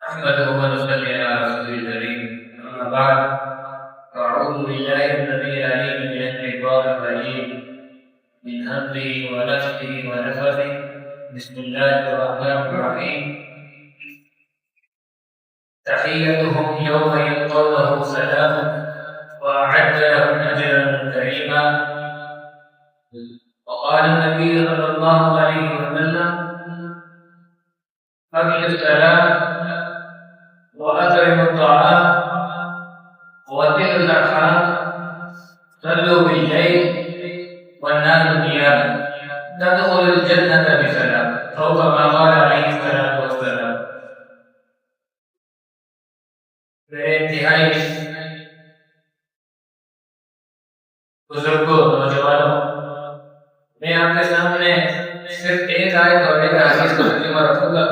أحمده ونصلي على رسوله الكريم. أما بعد، فأعوذ بالله السميع العليم من الشيطان الرجيم من همزه ونفسه ونفثه. بسم الله الرحمن الرحيم. تحيتهم يوم يلقونه سلام وأعد لهم أجرا كريما. وقال النبي صلى الله عليه وسلم: أقم الصلاة وأطعموا الطعام ووسعوا الأرحام صلوا بالليل والناس نيام تدخلوا الجنة بسلام أو كما قال عليه الصلاة والسلام. میرے انتہائی بزرگوں نوجوانوں، میں آپ کے سامنے صرف ایک آیت اور ایک حدیث کو ترجمہ رکھوں گا.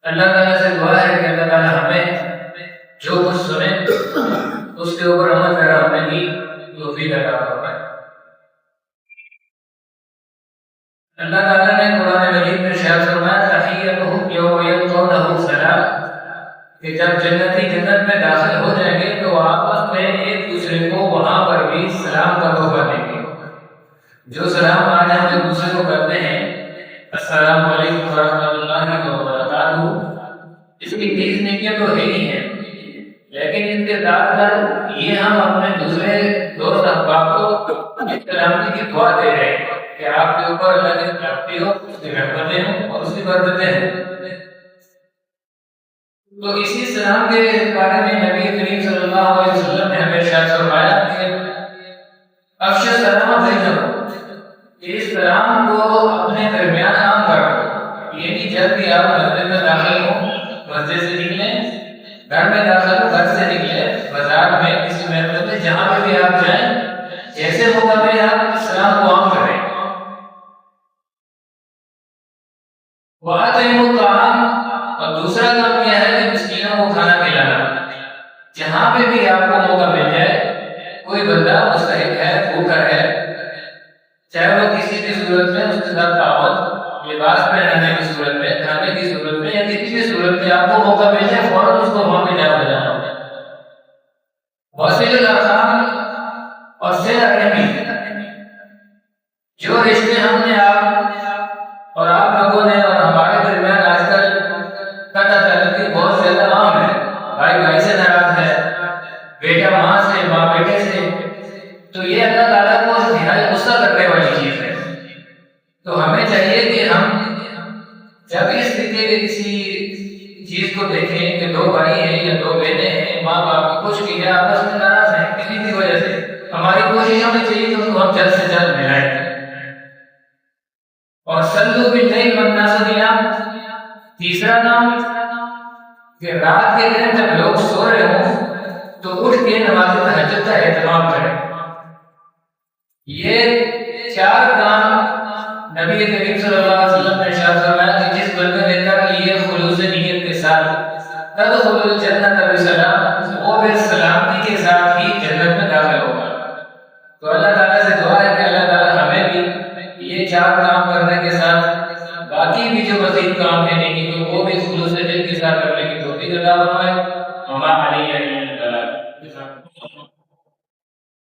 اللہ تعالیٰ سے دعا ہے کہ اللہ تعالیٰ ہمیں جو کچھ سنے اس کے اوپر عمل کرنے کی توفیق عطا فرمائے. اللہ تعالیٰ نے قرآن مجید میں ارشاد فرمایا: تحیتہم یوم یلقونہ سلام، کہ جب جنتی جنت میں داخل ہو جائیں گے تو آپس میں ایک دوسرے کو وہاں پر بھی سلام کا تحفہ دیں گے. جو سلام آج ہم ایک دوسرے کو کرتے ہیں، السلام علیکم ورحمۃ اللہ وبرکاتہ، اس کی تیز نیکیاں تو ہے ہی ہیں، لیکن اس کے ساتھ ساتھ یہ ہم اپنے دوسرے دوست احباب کو سلامتی کی دعا دے رہے ہیں کہ آپ کے اوپر اللہ کی رحمت ہو، اس کی رحمتیں ہوں اور اس کی برکتیں ہوں. تو اسی سلام کے بارے میں نبی کریم صلی اللہ علیہ وسلم نے ہمیں ارشاد فرمایا کہ افشوا السلام بینکم، کہ اس سلام کو اپنے درمیان عام کر دو. یعنی جب بھی آپ مسجد میں داخل ہوں، مسجد سے نکلیں، گھر میں داخل ہوں، گھر سے نکلیں، بازار میں، کسی محفل میں، جہاں پہ بھی آپ جائیں، ایسے موقع پہ آپ اسلام کو عام کریں. وَأَطْعِمُوا الطَّعَامَ، اور دوسرا کام کیا ہے کہ مسکینوں کو کھانا کھلانا. جہاں پہ بھی آپ کو موقع مل جائے، کوئی بندہ مستحق ہے، بھوکا ہے، چاہے وہ کسی بھی صورت میں اس کے ساتھ تعاون، لباس پہنانے کی صورت میں، کھانے کی صورت میں، یا کسی بھی صورت میں آپ کو موقع مل جائے، فوراً اس کو وہاں پہ جا بجانا. وصل الارحام، اور صلہ رحمی، جو رشتے ہم نے آپ اور آپ لوگوں نے اور ہمارے درمیان آج کل قطع تعلقی بہت زیادہ عام ہے. بھائی بھائی سے ناراض ہے، بیٹا ماں سے، ماں بیٹے سے، تو یہ اللہ تعالیٰ کو نہایت غصہ کرنے والی چیز ہے. تو ہمیں چاہیے کہ ہم جب اس طریقے کی کسی چیز کو دیکھیں کہ دو بھائی ہیں یا دو بہنیں ہیں، ماں باپ کی کچھ کی ہے، آپس میں ناراض ہیں کسی بھی وجہ سے، ہماری کوشش ہونی چاہیے کہ ان کو ہم جلد سے جلد ملائیں. اور صلوا باللیل والناس نیام، تیسرا کام کہ رات کے دن جب لوگ سو رہے ہوں تو اٹھ کے نماز تہجد کا اہتمام کریں. یہ چار کام نبی کریم صلی اللہ علیہ وسلم نے ارشاد فرمایا کہ جس بندے نے کر لیے خلوص نیت کے ساتھ، تدخل الجنت بسلام، وہ پھر سلامتی کے ساتھ ہی جنت میں داخل ہوگا. تو اللہ